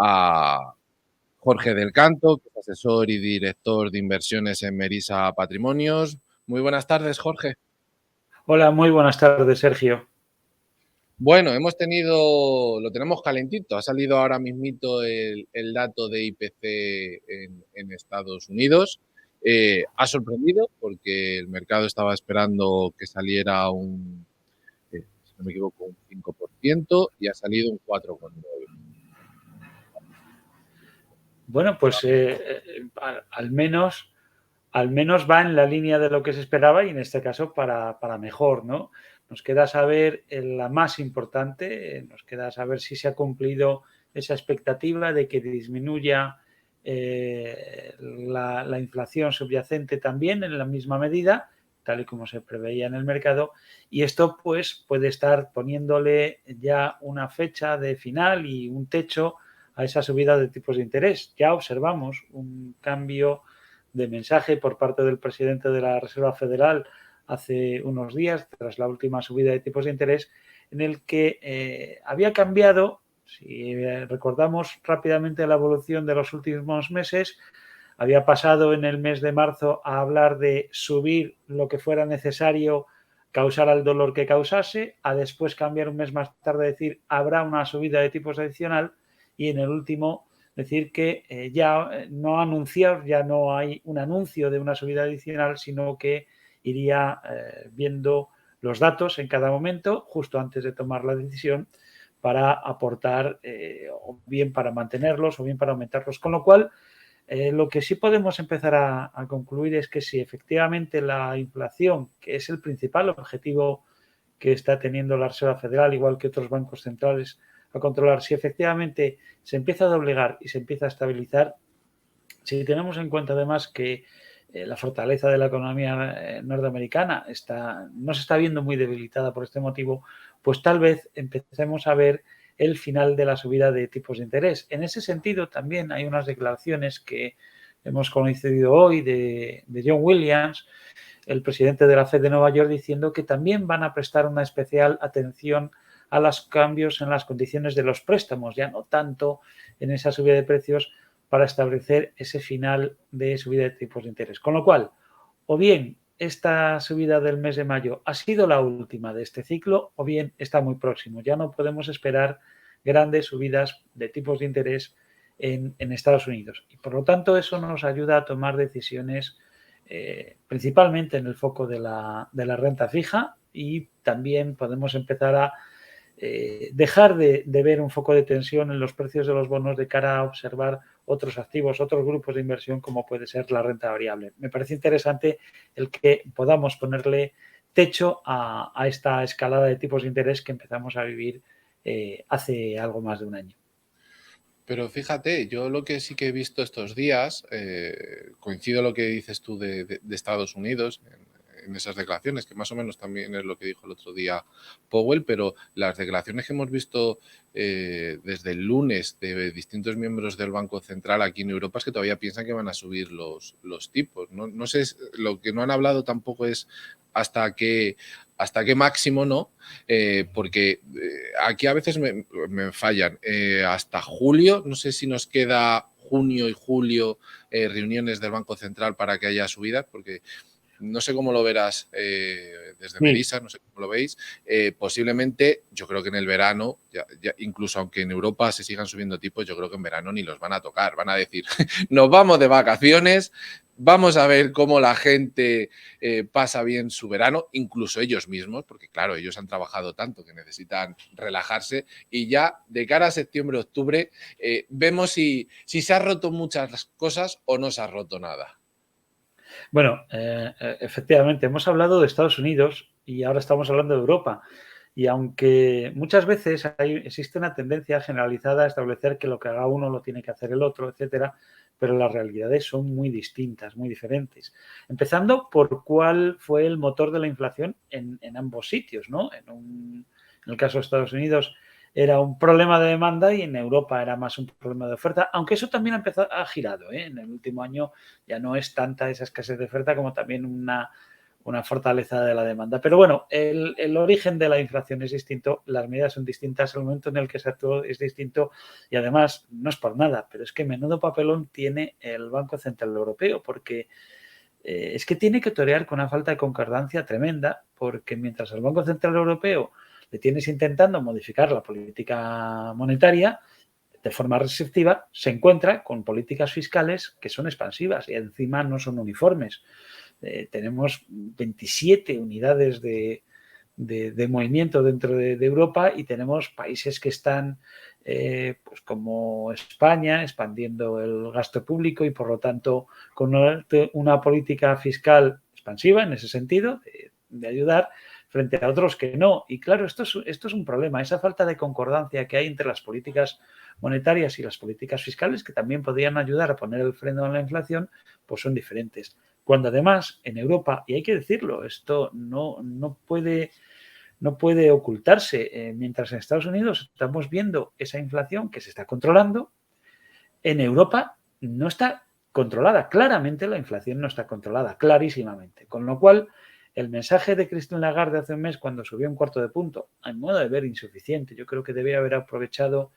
a Jorge del Canto, que es asesor y director de inversiones en Merisa Patrimonios. Muy buenas tardes, Jorge. Hola, muy buenas tardes, Sergio. Bueno, lo tenemos calentito. Ha salido ahora mismito el dato de IPC en Estados Unidos. Ha sorprendido porque el mercado estaba esperando que saliera si no me equivoco, un 5% y ha salido un 4,9%. Bueno, pues al menos va en la línea de lo que se esperaba y en este caso para mejor, ¿no? Nos queda saber la más importante, nos queda saber si se ha cumplido esa expectativa de que disminuya la inflación subyacente también en la misma medida, tal y como se preveía en el mercado, y esto pues puede estar poniéndole ya una fecha de final y un techo a esa subida de tipos de interés. Ya observamos un cambio de mensaje por parte del presidente de la Reserva Federal hace unos días, tras la última subida de tipos de interés, en el que había cambiado, si recordamos rápidamente la evolución de los últimos meses, había pasado en el mes de marzo a hablar de subir lo que fuera necesario, causar el dolor que causase, a después cambiar un mes más tarde, decir habrá una subida de tipos adicional, y en el último decir que ya no anunciar, ya no hay un anuncio de una subida adicional, sino que iría viendo los datos en cada momento, justo antes de tomar la decisión, para aportar o bien para mantenerlos o bien para aumentarlos. Con lo cual, lo que sí podemos empezar a concluir es que si efectivamente la inflación, que es el principal objetivo que está teniendo la Reserva Federal, igual que otros bancos centrales, a controlar, si efectivamente se empieza a doblegar y se empieza a estabilizar, si tenemos en cuenta además que la fortaleza de la economía norteamericana no se está viendo muy debilitada por este motivo, pues tal vez empecemos a ver el final de la subida de tipos de interés. En ese sentido, también hay unas declaraciones que hemos conocido hoy de John Williams, el presidente de la Fed de Nueva York, diciendo que también van a prestar una especial atención a los cambios en las condiciones de los préstamos, ya no tanto en esa subida de precios, para establecer ese final de subida de tipos de interés. Con lo cual, o bien esta subida del mes de mayo ha sido la última de este ciclo, o bien está muy próximo. Ya no podemos esperar grandes subidas de tipos de interés en Estados Unidos. Y por lo tanto, eso nos ayuda a tomar decisiones principalmente en el foco de la renta fija, y también podemos empezar a dejar de ver un foco de tensión en los precios de los bonos de cara a observar otros activos, otros grupos de inversión, como puede ser la renta variable. Me parece interesante el que podamos ponerle techo a esta escalada de tipos de interés que empezamos a vivir hace algo más de un año. Pero fíjate, yo lo que sí que he visto estos días, coincido lo que dices tú de Estados Unidos en esas declaraciones, que más o menos también es lo que dijo el otro día Powell, pero las declaraciones que hemos visto desde el lunes de distintos miembros del Banco Central aquí en Europa es que todavía piensan que van a subir los tipos. No, no sé, lo que no han hablado tampoco es hasta qué máximo, ¿no? Porque aquí a veces me fallan. Hasta julio, no sé si nos queda junio y julio reuniones del Banco Central para que haya subidas, porque no sé cómo lo verás desde Merisa, no sé cómo lo veis. Posiblemente, yo creo que en el verano, incluso aunque en Europa se sigan subiendo tipos, yo creo que en verano ni los van a tocar. Van a decir, nos vamos de vacaciones, vamos a ver cómo la gente pasa bien su verano, incluso ellos mismos, porque claro, ellos han trabajado tanto que necesitan relajarse, y ya de cara a septiembre-octubre vemos si se han roto muchas cosas o no se ha roto nada. Bueno, efectivamente, hemos hablado de Estados Unidos y ahora estamos hablando de Europa. Y aunque muchas veces existe una tendencia generalizada a establecer que lo que haga uno lo tiene que hacer el otro, etcétera, pero las realidades son muy distintas, muy diferentes. Empezando por cuál fue el motor de la inflación en ambos sitios, ¿no? En el caso de Estados Unidos era un problema de demanda y en Europa era más un problema de oferta, aunque eso también ha girado, ¿eh? En el último año ya no es tanta esa escasez de oferta como también una fortaleza de la demanda. Pero bueno, el origen de la inflación es distinto, las medidas son distintas, el momento en el que se actuó es distinto y además no es por nada, pero es que menudo papelón tiene el Banco Central Europeo porque es que tiene que torear con una falta de concordancia tremenda porque mientras el Banco Central Europeo le tienes intentando modificar la política monetaria de forma restrictiva, se encuentra con políticas fiscales que son expansivas y encima no son uniformes. Tenemos 27 unidades de movimiento dentro de Europa y tenemos países que están pues como España expandiendo el gasto público y por lo tanto con una política fiscal expansiva en ese sentido de ayudar frente a otros que no. Y claro, esto es un problema, esa falta de concordancia que hay entre las políticas monetarias y las políticas fiscales que también podrían ayudar a poner el freno a la inflación, pues son diferentes. Cuando además en Europa, y hay que decirlo, esto no puede ocultarse, mientras en Estados Unidos estamos viendo esa inflación que se está controlando, en Europa no está controlada. Claramente la inflación no está controlada, clarísimamente. Con lo cual, el mensaje de Christine Lagarde hace un mes cuando subió un cuarto de punto, a mi modo de ver, insuficiente. Yo creo que debía haber aprovechado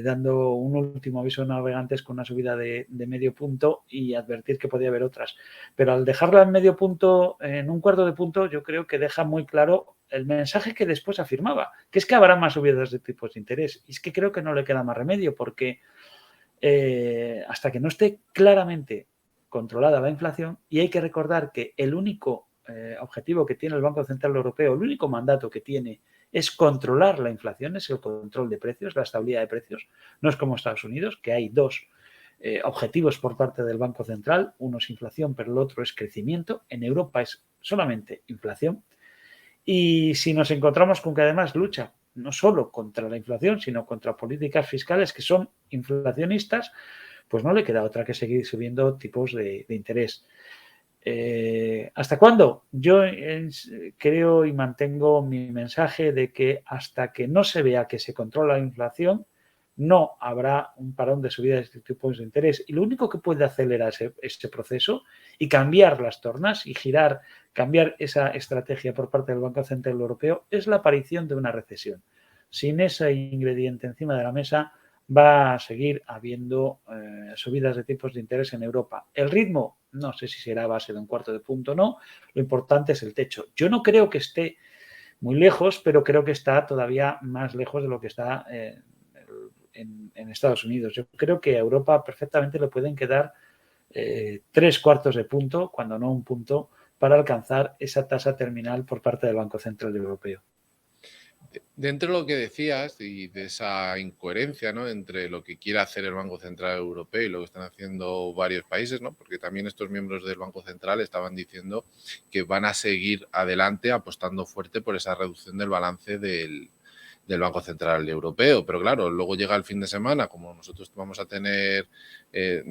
dando un último aviso a navegantes con una subida de medio punto y advertir que podía haber otras. Pero al dejarla en medio punto, en un cuarto de punto, yo creo que deja muy claro el mensaje que después afirmaba, que es que habrá más subidas de tipos de interés. Y es que creo que no le queda más remedio porque hasta que no esté claramente controlada la inflación, y hay que recordar que el único objetivo que tiene el Banco Central Europeo, el único mandato que tiene es controlar la inflación, es el control de precios, la estabilidad de precios. No es como Estados Unidos, que hay dos objetivos por parte del Banco Central. Uno es inflación, pero el otro es crecimiento. En Europa es solamente inflación. Y si nos encontramos con que además lucha no solo contra la inflación, sino contra políticas fiscales que son inflacionistas, pues no le queda otra que seguir subiendo tipos de interés. ¿Hasta cuándo? Yo creo y mantengo mi mensaje de que hasta que no se vea que se controla la inflación, no habrá un parón de subida de este tipos de interés. Y lo único que puede acelerar este proceso y cambiar las tornas y cambiar esa estrategia por parte del Banco Central Europeo es la aparición de una recesión. Sin ese ingrediente encima de la mesa, va a seguir habiendo subidas de tipos de interés en Europa. El ritmo, no sé si será a base de un cuarto de punto o no, lo importante es el techo. Yo no creo que esté muy lejos, pero creo que está todavía más lejos de lo que está en Estados Unidos. Yo creo que a Europa perfectamente le pueden quedar 3/4 de punto, cuando no un punto, para alcanzar esa tasa terminal por parte del Banco Central Europeo. Dentro de lo que decías y de esa incoherencia, ¿no?, entre lo que quiere hacer el Banco Central Europeo y lo que están haciendo varios países, ¿no?, porque también estos miembros del Banco Central estaban diciendo que van a seguir adelante apostando fuerte por esa reducción del balance del Banco Central Europeo. Pero claro, luego llega el fin de semana, como nosotros vamos a tener, en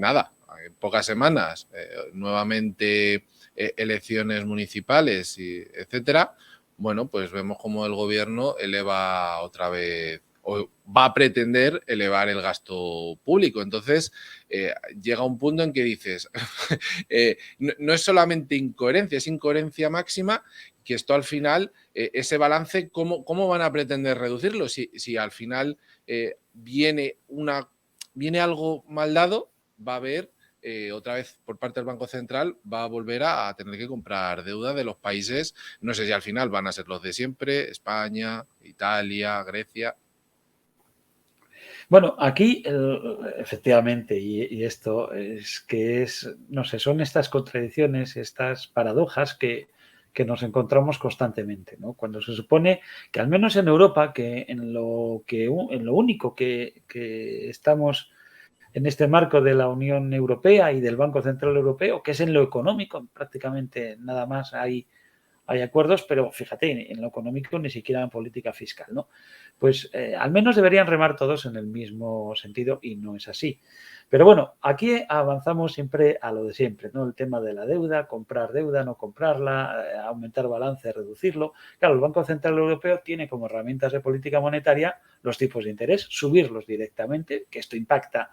pocas semanas, nuevamente elecciones municipales, etcétera. Bueno, pues vemos cómo el gobierno eleva otra vez o va a pretender elevar el gasto público. Entonces, llega un punto en que dices, no es solamente incoherencia, es incoherencia máxima, que esto al final, ese balance, ¿cómo van a pretender reducirlo? Si al final viene algo mal dado, va a haber otra vez por parte del Banco Central, va a volver a tener que comprar deuda de los países, no sé si al final van a ser los de siempre, España, Italia, Grecia. Bueno, aquí efectivamente, y esto no sé, son estas contradicciones, estas paradojas que nos encontramos constantemente, ¿no? Cuando se supone que al menos en Europa, que en lo único que estamos en este marco de la Unión Europea y del Banco Central Europeo, que es en lo económico, prácticamente nada más hay acuerdos, pero fíjate, en lo económico ni siquiera en política fiscal, ¿no? Pues al menos deberían remar todos en el mismo sentido y no es así. Pero bueno, aquí avanzamos siempre a lo de siempre, ¿no? El tema de la deuda, comprar deuda, no comprarla, aumentar balance, reducirlo. Claro, el Banco Central Europeo tiene como herramientas de política monetaria los tipos de interés, subirlos directamente, que esto impacta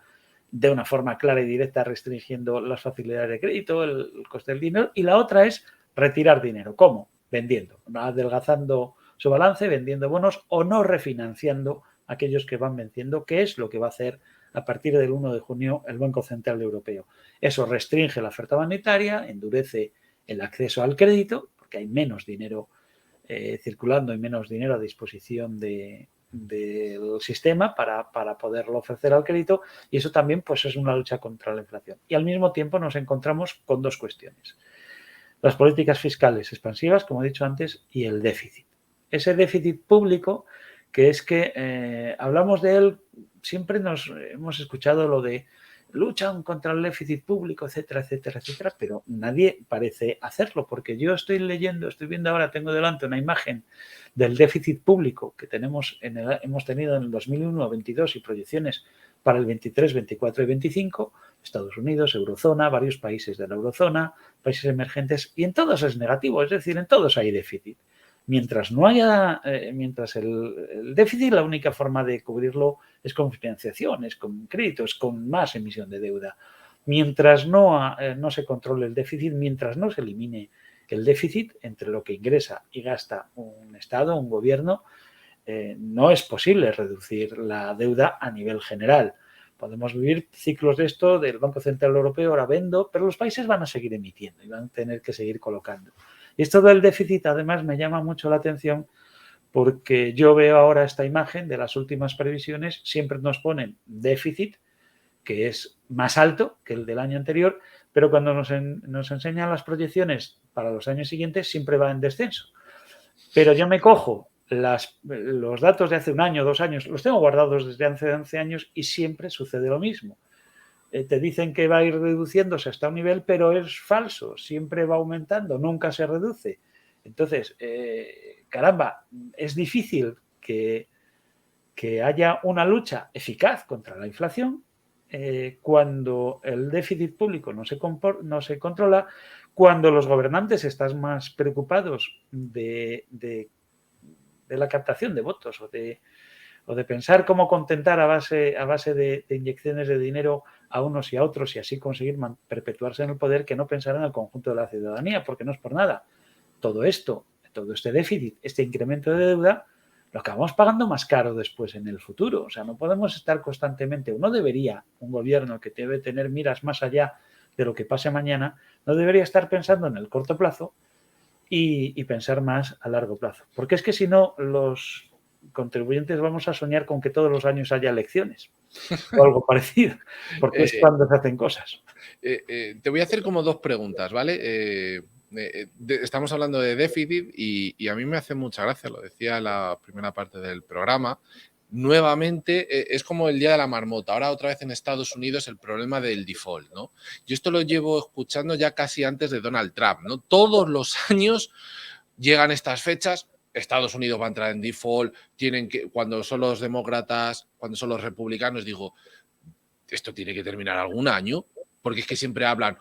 de una forma clara y directa restringiendo las facilidades de crédito, el coste del dinero, y la otra es retirar dinero. ¿Cómo? Vendiendo, adelgazando su balance, vendiendo bonos o no refinanciando aquellos que van venciendo, que es lo que va a hacer a partir del 1 de junio el Banco Central Europeo. Eso restringe la oferta monetaria, endurece el acceso al crédito, porque hay menos dinero circulando y menos dinero a disposición del sistema para poderlo ofrecer al crédito, y eso también pues, es una lucha contra la inflación. Y al mismo tiempo nos encontramos con dos cuestiones. Las políticas fiscales expansivas, como he dicho antes, y el déficit. Ese déficit público, que es que hablamos de él, siempre nos hemos escuchado lo de luchan contra el déficit público, etcétera, etcétera, etcétera, pero nadie parece hacerlo, porque yo estoy viendo ahora, tengo delante una imagen del déficit público que hemos tenido en el 2001, 22 y proyecciones para el 23, 24 y 25, Estados Unidos, Eurozona, varios países de la Eurozona, países emergentes, y en todos es negativo, es decir, en todos hay déficit. Mientras no haya, mientras el déficit, la única forma de cubrirlo es con financiación, es con créditos, con más emisión de deuda. Mientras no se controle el déficit, mientras no se elimine el déficit entre lo que ingresa y gasta un Estado, un gobierno, no es posible reducir la deuda a nivel general. Podemos vivir ciclos de esto del Banco Central Europeo, ahora vendo, pero los países van a seguir emitiendo y van a tener que seguir colocando. Y esto del déficit, además, me llama mucho la atención porque yo veo ahora esta imagen de las últimas previsiones, siempre nos ponen déficit, que es más alto que el del año anterior, pero cuando nos enseñan las proyecciones para los años siguientes siempre va en descenso. Pero yo me cojo los datos de hace un año, 2 años, los tengo guardados desde hace 11 años y siempre sucede lo mismo. Te dicen que va a ir reduciéndose hasta un nivel, pero es falso, siempre va aumentando, nunca se reduce. Entonces, caramba, es difícil que haya una lucha eficaz contra la inflación cuando el déficit público no se controla, cuando los gobernantes están más preocupados de la captación de votos o de pensar cómo contentar a base de inyecciones de dinero a unos y a otros y así conseguir perpetuarse en el poder, que no pensar en el conjunto de la ciudadanía, porque no es por nada. Todo este déficit, este incremento de deuda, lo acabamos pagando más caro después en el futuro. O sea, no podemos estar constantemente, un gobierno que debe tener miras más allá de lo que pase mañana, no debería estar pensando en el corto plazo y pensar más a largo plazo. Porque es que si no, los contribuyentes vamos a soñar con que todos los años haya elecciones o algo parecido, porque es cuando se hacen cosas. Te voy a hacer como dos preguntas, ¿vale? Estamos hablando de déficit y a mí me hace mucha gracia, lo decía en la primera parte del programa. Nuevamente, es como el día de la marmota. Ahora otra vez en Estados Unidos el problema del default, ¿no? Yo esto lo llevo escuchando ya casi antes de Donald Trump, ¿no? Todos los años llegan estas fechas, Estados Unidos va a entrar en default, cuando son los demócratas, cuando son los republicanos, digo, esto tiene que terminar algún año, porque es que siempre hablan,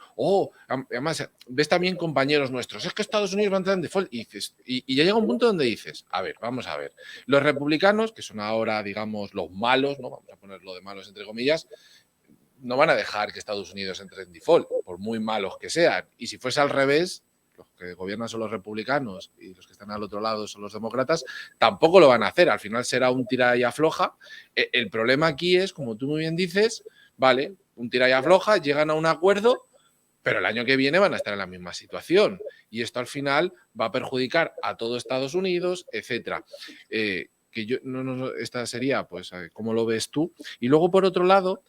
además, ves también compañeros nuestros, es que Estados Unidos va a entrar en default, y ya llega un punto donde dices, a ver, vamos a ver, los republicanos, que son ahora, digamos, los malos, ¿no? Vamos a ponerlo de malos entre comillas, no van a dejar que Estados Unidos entre en default, por muy malos que sean, y si fuese al revés, los que gobiernan son los republicanos y los que están al otro lado son los demócratas, tampoco lo van a hacer, al final será un tira y afloja. El problema aquí es, como tú muy bien dices, vale, un tira y afloja, llegan a un acuerdo, pero el año que viene van a estar en la misma situación y esto al final va a perjudicar a todo Estados Unidos, etcétera. Esta sería, pues, cómo lo ves tú. Y luego, por otro lado,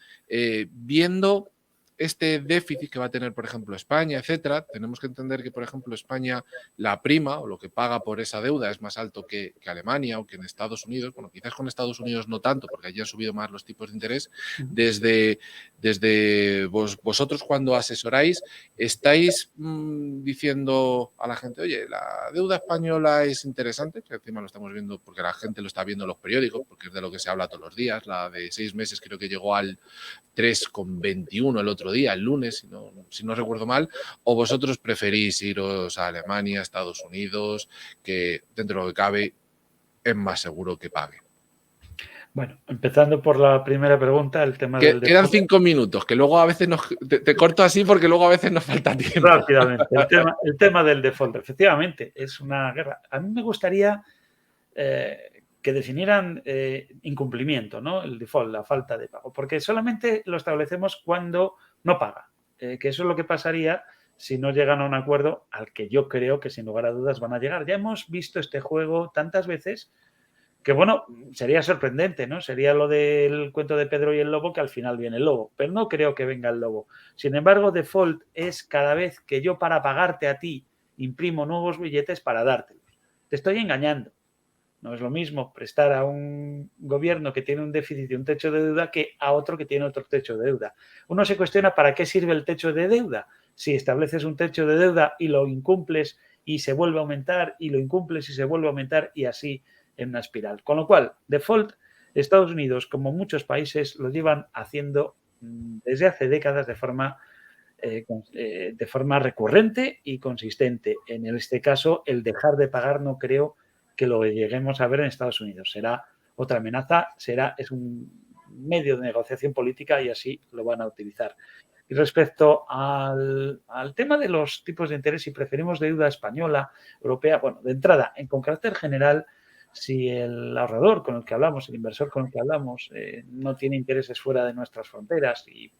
viendo este déficit que va a tener, por ejemplo, España, etcétera, tenemos que entender que, por ejemplo, España, la prima o lo que paga por esa deuda es más alto que Alemania o que en Estados Unidos. Bueno, quizás con Estados Unidos no tanto, porque allí han subido más los tipos de interés. Desde vosotros, cuando asesoráis, estáis diciendo a la gente, oye, la deuda española es interesante, que encima lo estamos viendo porque la gente lo está viendo en los periódicos, porque es de lo que se habla todos los días. La de 6 meses creo que llegó al 3,21 el otro día, el lunes, si no recuerdo mal, o vosotros preferís iros a Alemania, Estados Unidos, que dentro de lo que cabe es más seguro que pague. Bueno, empezando por la primera pregunta, el tema del Quedan default. 5 minutos, que luego a veces te corto así porque luego a veces nos falta tiempo. Rápidamente, el tema del default, efectivamente, es una guerra. A mí me gustaría que definieran incumplimiento, ¿no? El default, la falta de pago, porque solamente lo establecemos cuando no paga, que eso es lo que pasaría si no llegan a un acuerdo al que yo creo que sin lugar a dudas van a llegar. Ya hemos visto este juego tantas veces que, bueno, sería sorprendente, ¿no? Sería lo del cuento de Pedro y el lobo, que al final viene el lobo, pero no creo que venga el lobo. Sin embargo, default es cada vez que yo para pagarte a ti imprimo nuevos billetes para dártelos. Te estoy engañando. No es lo mismo prestar a un gobierno que tiene un déficit y un techo de deuda que a otro que tiene otro techo de deuda. Uno se cuestiona para qué sirve el techo de deuda. Si estableces un techo de deuda y lo incumples y se vuelve a aumentar y lo incumples y se vuelve a aumentar y así en una espiral. Con lo cual, default, Estados Unidos, como muchos países, lo llevan haciendo desde hace décadas de forma recurrente y consistente. En este caso, el dejar de pagar no creo que lo lleguemos a ver en Estados Unidos. Será otra amenaza, es un medio de negociación política y así lo van a utilizar. Y respecto al tema de los tipos de interés, si preferimos deuda española, europea, bueno, de entrada, con carácter general, si el ahorrador con el que hablamos, el inversor con el que hablamos, no tiene intereses fuera de nuestras fronteras y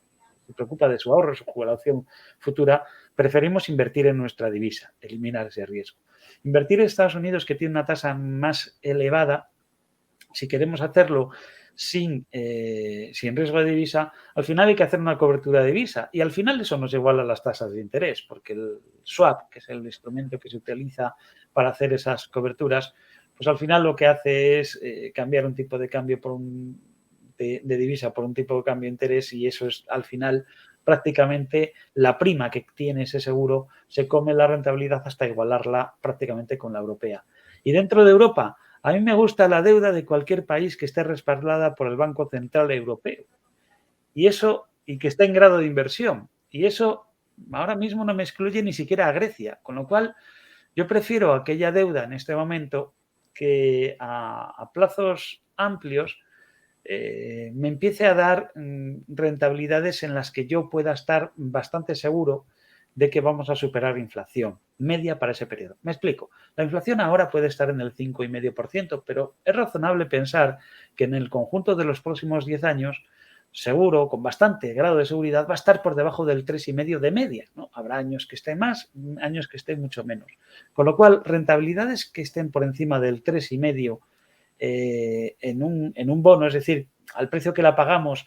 se preocupa de su ahorro, su jubilación futura, preferimos invertir en nuestra divisa, eliminar ese riesgo. Invertir en Estados Unidos, que tiene una tasa más elevada, si queremos hacerlo sin riesgo de divisa, al final hay que hacer una cobertura de divisa y al final eso nos iguala las tasas de interés, porque el swap, que es el instrumento que se utiliza para hacer esas coberturas, pues al final lo que hace es cambiar un tipo de cambio de divisa por un tipo de cambio de interés y eso es al final prácticamente la prima que tiene ese seguro se come la rentabilidad hasta igualarla prácticamente con la europea. Y dentro de Europa, a mí me gusta la deuda de cualquier país que esté respaldada por el Banco Central Europeo. Y que esté en grado de inversión. Y eso ahora mismo no me excluye ni siquiera a Grecia. Con lo cual, yo prefiero aquella deuda en este momento que a plazos amplios me empiece a dar rentabilidades en las que yo pueda estar bastante seguro de que vamos a superar inflación media para ese periodo. Me explico. La inflación ahora puede estar en el 5,5%, pero es razonable pensar que en el conjunto de los próximos 10 años, seguro, con bastante grado de seguridad, va a estar por debajo del 3,5% de media, ¿no? Habrá años que esté más, años que esté mucho menos. Con lo cual, rentabilidades que estén por encima del 3,5% en un bono, es decir, al precio que la pagamos,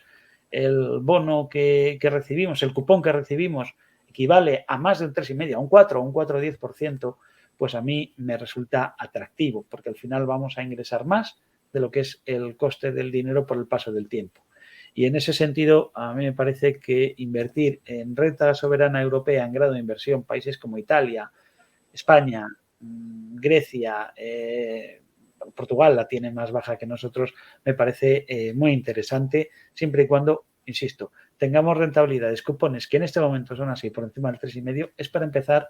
el bono que recibimos, el cupón que recibimos, equivale a más del 3,5%, a un 4 o un 4,10%, pues a mí me resulta atractivo, porque al final vamos a ingresar más de lo que es el coste del dinero por el paso del tiempo. Y en ese sentido, a mí me parece que invertir en renta soberana europea en grado de inversión, países como Italia, España, Grecia, Portugal la tiene más baja que nosotros, me parece muy interesante, siempre y cuando, insisto, tengamos rentabilidades, cupones que en este momento son así, por encima del 3,5%, es para empezar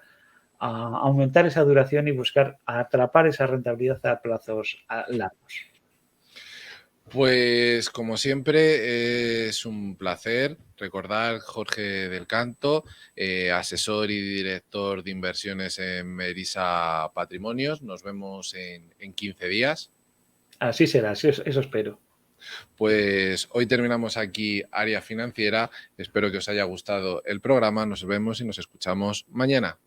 a aumentar esa duración y buscar atrapar esa rentabilidad a plazos largos. Pues como siempre es un placer recordar Jorge del Canto, asesor y director de inversiones en Merisa Patrimonios. Nos vemos en 15 días. Así será, eso espero. Pues hoy terminamos aquí Área Financiera. Espero que os haya gustado el programa. Nos vemos y nos escuchamos mañana.